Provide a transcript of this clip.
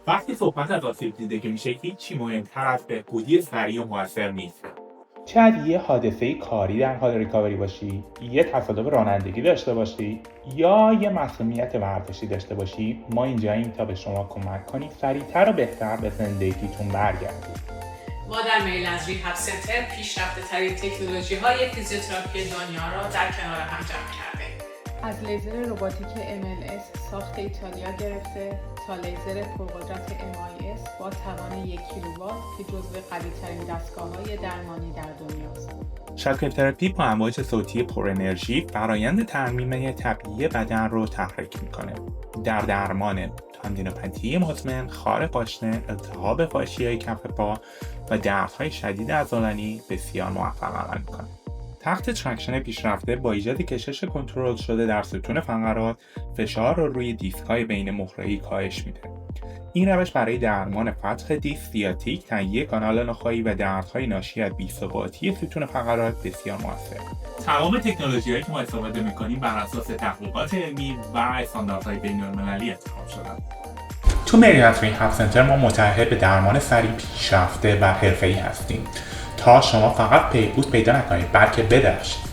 وقتی صحبت از آسیب دیدگی میشه هیچی مهمتر از بهبودی سریع و موثر نیست. شاید یه حادثه کاری در حال ریکاوری باشی، یه تصادف رانندگی داشته باشی یا یه مسئولیت ورزشی داشته باشی. ما اینجاییم تا به شما کمک کنیم سریعتر و بهتر به زندگیتون برگردید. ما در میلنز ریهاب سنتر پیشرفته ترین تکنولوژی های فیزیوتراپی دنیا را در کنار هم جمع کرده. از لیزر رباتیک MLS ساخت ایتالیا گرفته تا لیزر پرقدرت MIS با توان 1 کیلووات که جزو قوی‌ترین دستگاه‌های درمانی در دنیاست. شاک تراپی با امواج صوتی پر انرژی فرایند ترمیم طبیعی بدن رو تحریک میکنه. در درمان تاندینوپاتی مزمن، خار پاشنه، التهاب فاشیای کف پا و دردهای شدید عضلانی بسیار موفق عمل میکنه. تخت تراکشن پیشرفته با ایجاد کشش کنترل شده در ستون فقرات فشار رو روی دیسک‌های بین مخره‌ای کاهش میده. این روش برای درمان فتح دیسک سیاتیک، تنگی کانال نخاعی و دردهای ناشی از بی‌ثباتی ستون فقرات بسیار موثره. تمام تکنولوژی‌هایی که ما استفاده می‌کنیم بر اساس تحقیقات علمی و استانداردهای بین‌المللی انتخاب شدن. تو میلنز ریهاب سنتر ما متعهد به درمان سریع پیشرفته و حرفه‌ای هستیم تا شما فقط بهبود پیدا نکنید بلکه بدرخشید.